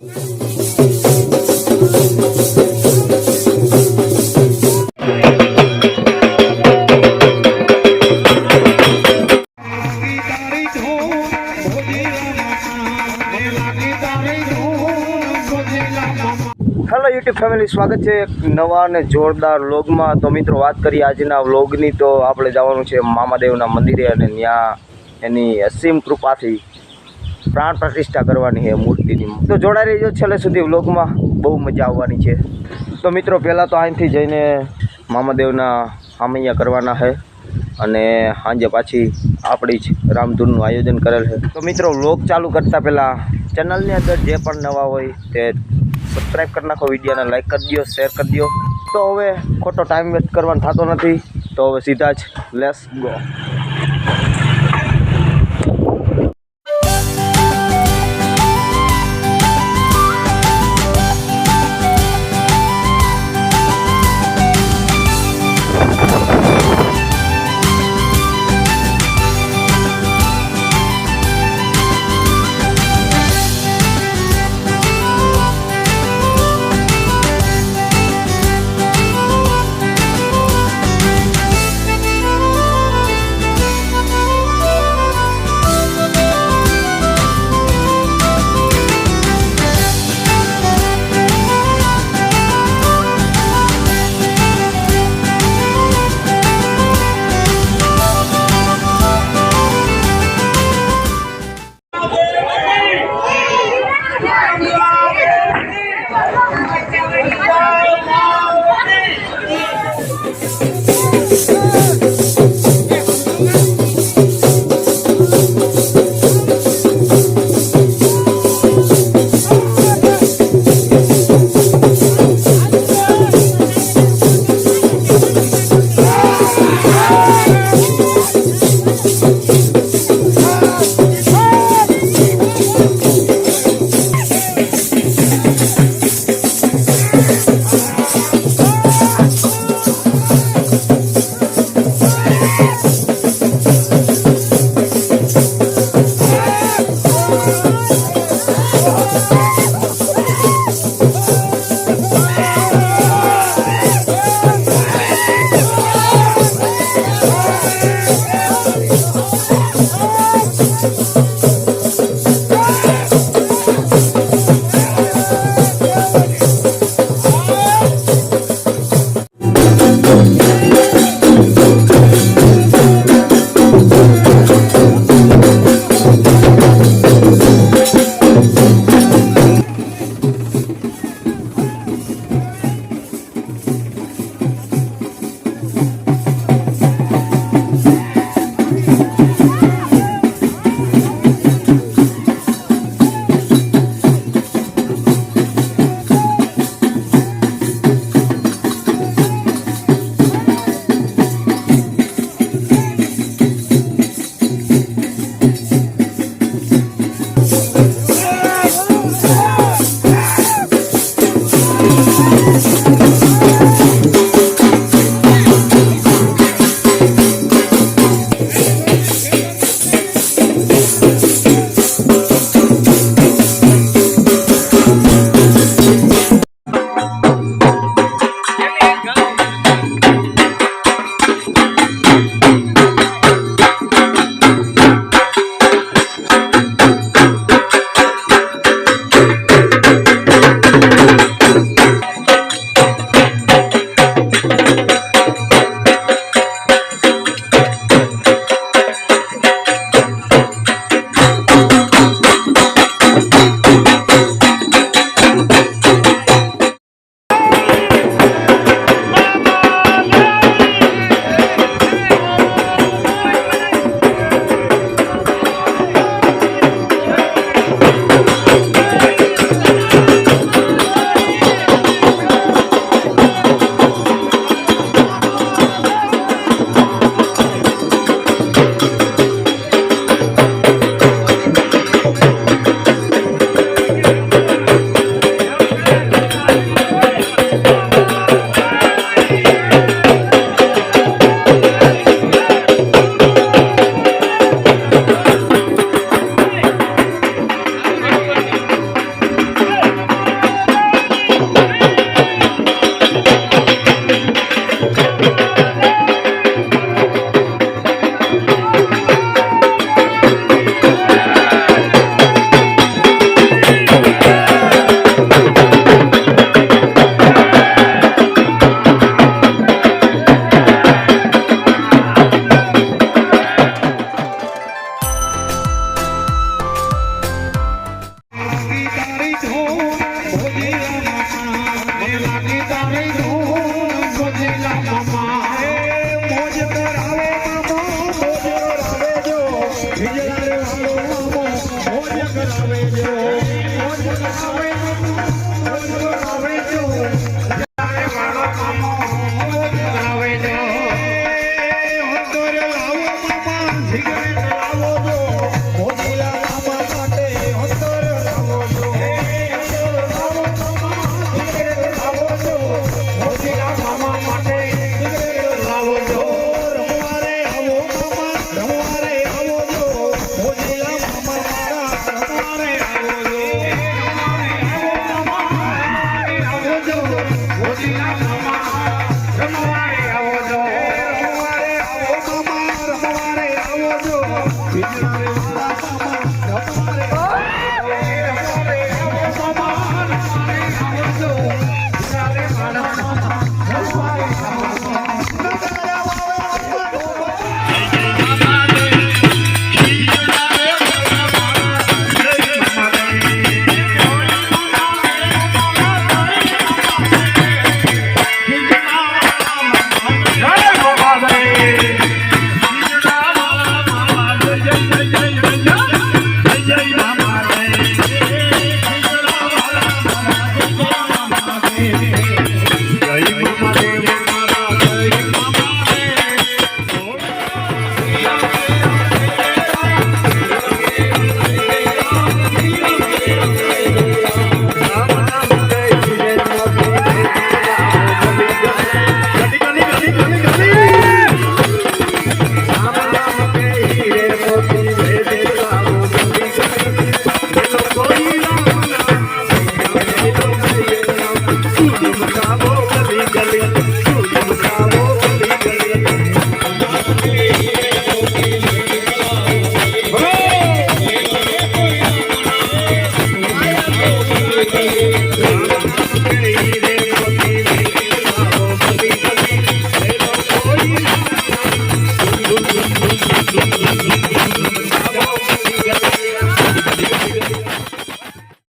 Hello YouTube family, સ્વાગત છે એક નવા અને જોરદાર વ્લોગમાં। તો મિત્રો વાત કરીએ આજના વ્લોગની, તો આપણે જવાનું છે મામાદેવના મંદિરે અને ત્યાં એની અસીમ કૃપાથી પ્રાણ પ્રતિષ્ઠા કરવાની છે મૂર્તિની। તો જોડાઈ રહીજો છેલ્લે સુધી વ્લોગમાં, બહુ મજા આવવાની છે। તો મિત્રો પહેલાં તો અહીંથી જઈને મામાદેવના હામૈયા કરવાના છે અને સાંજે પાછી આપણી જ રામધૂનનું આયોજન કરેલ છે। તો મિત્રો વ્લોગ ચાલુ કરતાં પહેલાં ચેનલની અંદર જે પણ નવા હોય તે સબસ્ક્રાઈબ કરી નાખો, વિડીયોને લાઈક કરી દો, શેર કરી દો। તો હવે ખોટો ટાઈમ વેસ્ટ કરવાનો થતો નથી, તો હવે સીધા જ લેટ્સ ગો। હોય